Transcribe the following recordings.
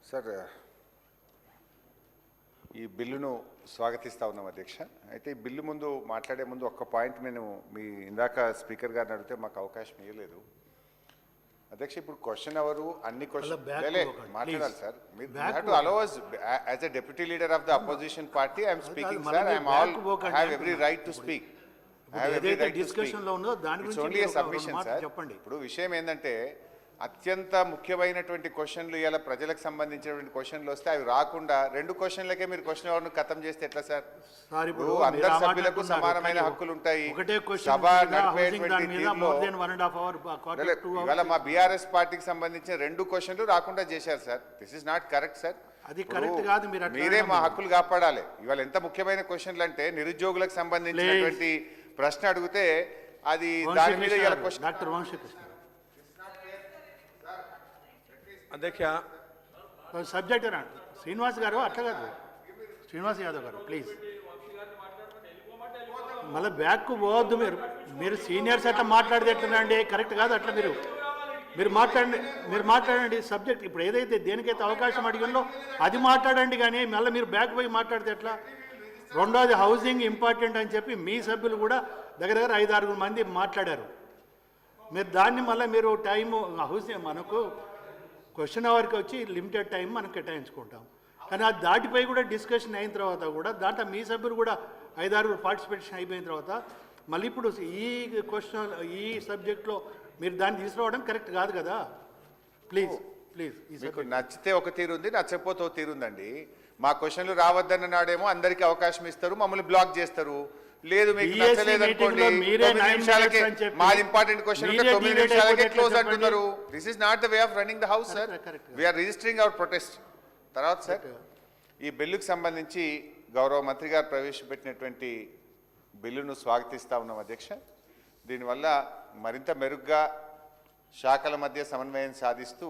Sir ఈ బిల్లును స్వాగతిస్తా ఉన్నాం అధ్యక్ష. అయితే ఈ బిల్లు ముందు మాట్లాడే ముందు ఒక్క పాయింట్ నేను మీ ఇందాక స్పీకర్ గారిని అడిగితే మాకు అవకాశం ఇవ్వలేదు అధ్యక్ష. ఇప్పుడు క్వశ్చన్ అవరు అన్ని క్వశ్చన్ మాట్లాడాలి సార్. మీరు allows as a deputy leader of the opposition party I'm speaking sir. I'm all have every right to speak. ఇప్పుడు విషయం ఏంటంటే అత్యంత ముఖ్యమైనటువంటి క్వశ్చన్లు ఇలా ప్రజలకు సంబంధించినటువంటి క్వశ్చన్లు వస్తే అవి రాకుండా రెండు క్వశ్చన్లకే మీరు క్వశ్చన్ అవర్ను ఖతం చేస్తే ఎట్లా సార్? అందరి సభ్యులకు సమానమైన హక్కులు ఉంటాయి. సభ నడిపేటువంటి ఇవాళ మా బీఆర్ఎస్ పార్టీకి సంబంధించిన రెండు క్వశ్చన్లు రాకుండా చేశారు sir. This is not correct sir. మీరే మా హక్కులు కాపాడాలి. ఇవాళ ఎంత ముఖ్యమైన క్వశ్చన్లు అంటే నిరుద్యోగులకు సంబంధించినటువంటి ప్రశ్న అడిగితే అది దాని మీద డాక్టర్ వంశీకృష్ణ అధ్యక్ష సబ్జెక్ట్ శ్రీనివాస్ గారు అట్లా కాదు, శ్రీనివాస్ యాదవ్ గారు ప్లీజ్ మళ్ళీ బ్యాక్ పోవద్దు. మీరు సీనియర్స్ అట్లా మాట్లాడితే ఎట్లండి? కరెక్ట్ కాదు అట్లా. మీరు మాట్లాడండి సబ్జెక్ట్. ఇప్పుడు ఏదైతే దేనికైతే అవకాశం అడిగిందో అది మాట్లాడండి, కానీ మళ్ళీ మీరు బ్యాక్ పోయి మాట్లాడితే ఎట్లా? రెండోది హౌసింగ్ ఇంపార్టెంట్ అని చెప్పి మీ సభ్యులు కూడా దగ్గర 5-6 మంది మాట్లాడారు. మీరు దాన్ని మళ్ళీ మీరు టైము హౌసింగ్ మనకు క్వశ్చన్ అవర్కి వచ్చి లిమిటెడ్ టైం మనం కేటాయించుకుంటాం, కానీ అది దాటిపోయి కూడా డిస్కషన్ అయిన తర్వాత కూడా దాంట్లో మీ సభ్యులు కూడా 5-6 పార్టిసిపేషన్ అయిపోయిన తర్వాత మళ్ళీ ఇప్పుడు ఈ క్వశ్చన్ ఈ సబ్జెక్ట్లో మీరు దాన్ని తీసుకురావడం కరెక్ట్ కాదు కదా. Please please. మీకు నచ్చితే ఒక తీరుంది, నచ్చకపోతే ఒక తీరుందండి. మా క్వశ్చన్లు రావద్దన్న నాడేమో అందరికీ అవకాశం ఇస్తారు, మమ్మల్ని బ్లాక్ చేస్తారు. లేదు మీకు నచ్చలేదు అనుకోండి, 9 నిమిషాలకే మాది ఇంపార్టెంట్ క్వశ్చన్ ఉంటే 9 నిమిషాలకే క్లోజ్ అంటున్నారు. This is not the way of running the house sir. We are registering our protest. తర్వాత సార్ ఈ బిల్లుకు సంబంధించి గౌరవ మంత్రి గారు ప్రవేశపెట్టినటువంటి బిల్లును స్వాగతిస్తా ఉన్నాం అధ్యక్ష. దీనివల్ల మరింత మెరుగ్గా శాఖల మధ్య సమన్వయం సాధిస్తూ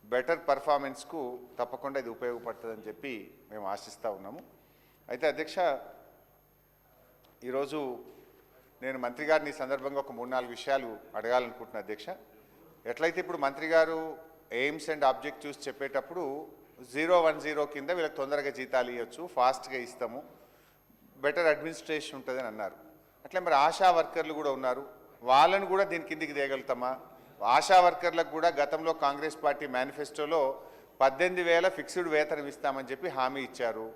బెటర్ పర్ఫార్మెన్స్కు తప్పకుండా ఇది ఉపయోగపడుతుందని చెప్పి మేము ఆశిస్తూ ఉన్నాము. అయితే అధ్యక్ష ఈరోజు నేను మంత్రి గారిని ఈ సందర్భంగా ఒక 3-4 విషయాలు అడగాలనుకుంటున్నాను అధ్యక్ష. ఎట్లయితే ఇప్పుడు మంత్రి గారు ఎయిమ్స్ అండ్ ఆబ్జెక్టివ్స్ చెప్పేటప్పుడు 010 కింద వీళ్ళకి తొందరగా జీతాలు ఇవ్వచ్చు, ఫాస్ట్గా ఇస్తాము, బెటర్ అడ్మినిస్ట్రేషన్ ఉంటుందని అన్నారు. అట్లా మరి ఆశా వర్కర్లు కూడా ఉన్నారు, వాళ్ళను కూడా దీని కిందికి తేగలుగుతామా? ఆశా వర్కర్లకు కూడా గతంలో కాంగ్రెస్ పార్టీ మేనిఫెస్టోలో 18,000 ఫిక్స్డ్ వేతనం ఇస్తామని చెప్పి హామీ ఇచ్చారు.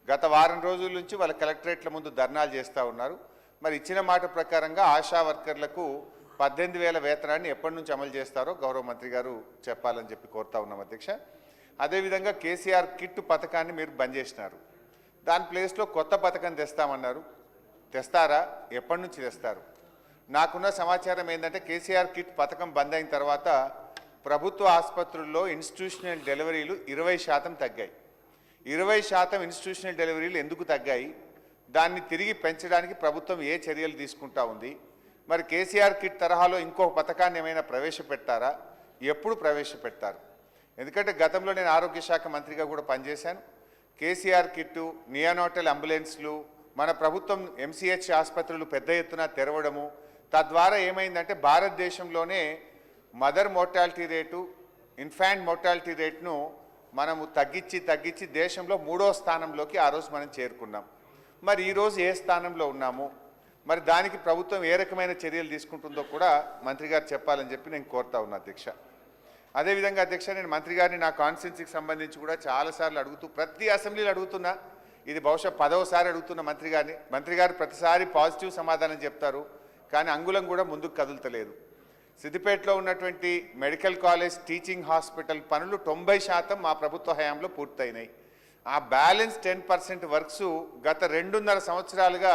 గత వారం రోజుల నుంచి వాళ్ళ కలెక్టరేట్ల ముందు ధర్నాలు చేస్తూ ఉన్నారు. మరి ఇచ్చిన మాట ప్రకారంగా ఆశా వర్కర్లకు 18,000 వేతనాన్ని ఎప్పటి నుంచి అమలు చేస్తారో గౌరవ మంత్రి గారు చెప్పాలని చెప్పి కోరుతా ఉన్నాం అధ్యక్ష. అదేవిధంగా కేసీఆర్ కిట్ పథకాన్ని మీరు బంద్ చేసినారు, దాని ప్లేస్లో కొత్త పథకం తెస్తామన్నారు. తెస్తారా? ఎప్పటి నుంచి తెస్తారు? నాకున్న సమాచారం ఏంటంటే కేసీఆర్ కిట్ పథకం బంద్ అయిన తర్వాత ప్రభుత్వ ఆసుపత్రుల్లో ఇన్స్టిట్యూషనల్ డెలివరీలు 20% తగ్గాయి. 20% ఇన్స్టిట్యూషనల్ డెలివరీలు ఎందుకు తగ్గాయి? దాన్ని తిరిగి పెంచడానికి ప్రభుత్వం ఏ చర్యలు తీసుకుంటా ఉంది? మరి కేసీఆర్ కిట్ తరహాలో ఇంకో పథకాన్ని ఏమైనా ప్రవేశపెడతారా? ఎప్పుడు ప్రవేశపెడతారు? ఎందుకంటే గతంలో నేను ఆరోగ్య శాఖ మంత్రిగా కూడా పనిచేశాను. కేసీఆర్ కిట్టు, నియోనాటల్ అంబులెన్స్లు, మన ప్రభుత్వం ఎంసీహెచ్ ఆసుపత్రులు పెద్ద ఎత్తున తెరవడము, తద్వారా ఏమైందంటే భారతదేశంలోనే mother mortality rate, infant mortality రేట్ను మనము తగ్గించి దేశంలో 3వ స్థానంలోకి ఆ రోజు మనం చేరుకున్నాం. మరి ఈరోజు ఏ స్థానంలో ఉన్నాము? మరి దానికి ప్రభుత్వం ఏ రకమైన చర్యలు తీసుకుంటుందో కూడా మంత్రి గారు చెప్పాలని చెప్పి నేను కోరుతా ఉన్నా అధ్యక్ష. అదేవిధంగా అధ్యక్ష నేను మంత్రి గారిని నా కాన్స్టిట్యున్సీకి సంబంధించి కూడా చాలాసార్లు అడుగుతూ, ప్రతి అసెంబ్లీలో అడుగుతున్నా, ఇది బహుశా 10వసారి అడుగుతున్న మంత్రి గారిని. మంత్రి గారు ప్రతిసారి పాజిటివ్ సమాధానం చెప్తారు, కానీ అంగుళం కూడా ముందుకు కదులుతలేదు. సిద్దిపేటలో ఉన్నటువంటి మెడికల్ కాలేజ్ టీచింగ్ హాస్పిటల్ పనులు 90% మా ప్రభుత్వ హయాంలో పూర్తయినాయి. ఆ బ్యాలెన్స్ 10% వర్క్స్ గత 2.5 సంవత్సరాలుగా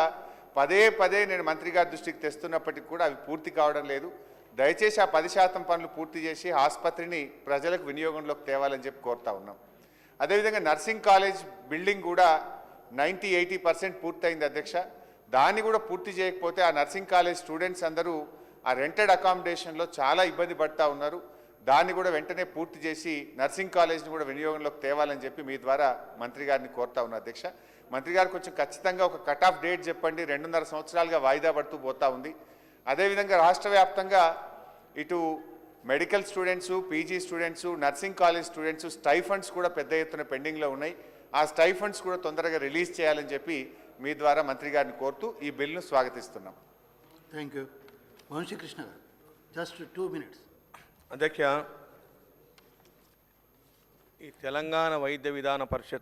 పదే నేను మంత్రి గారి దృష్టికి తెస్తున్నప్పటికీ కూడా అవి పూర్తి కావడం లేదు. దయచేసి ఆ 10% పనులు పూర్తి చేసి ఆసుపత్రిని ప్రజలకు వినియోగంలోకి తేవాలని చెప్పి కోరుతా ఉన్నాం. అదేవిధంగా నర్సింగ్ కాలేజ్ బిల్డింగ్ కూడా 90-80% పూర్తయింది అధ్యక్ష. దాన్ని కూడా పూర్తి చేయకపోతే ఆ నర్సింగ్ కాలేజ్ స్టూడెంట్స్ అందరూ ఆ రెంటెడ్ అకామిడేషన్లో చాలా ఇబ్బంది పడుతూ ఉన్నారు. దాన్ని కూడా వెంటనే పూర్తి చేసి నర్సింగ్ కాలేజ్ని కూడా వినియోగంలోకి తేవాలని చెప్పి మీ ద్వారా మంత్రి గారిని కోరుతా ఉన్నా అధ్యక్ష. మంత్రి గారు కొంచెం ఖచ్చితంగా ఒక కట్ ఆఫ్ డేట్ చెప్పండి. 2.5 సంవత్సరాలుగా వాయిదా పడుతూ పోతా ఉంది. అదేవిధంగా రాష్ట్ర వ్యాప్తంగా ఇటు medical students, PG students, nursing college students stipends కూడా పెద్ద ఎత్తున పెండింగ్లో ఉన్నాయి. ఆ స్టైఫండ్స్ కూడా తొందరగా రిలీజ్ చేయాలని చెప్పి మీ ద్వారా మంత్రి గారిని కోరుతూ ఈ బిల్లును స్వాగతిస్తున్నాం. Thank you. వంశీకృష్ణ గారు, జస్ట్ 2 minutes. అధ్యక్ష, ఈ తెలంగాణ వైద్య విధాన పరిషత్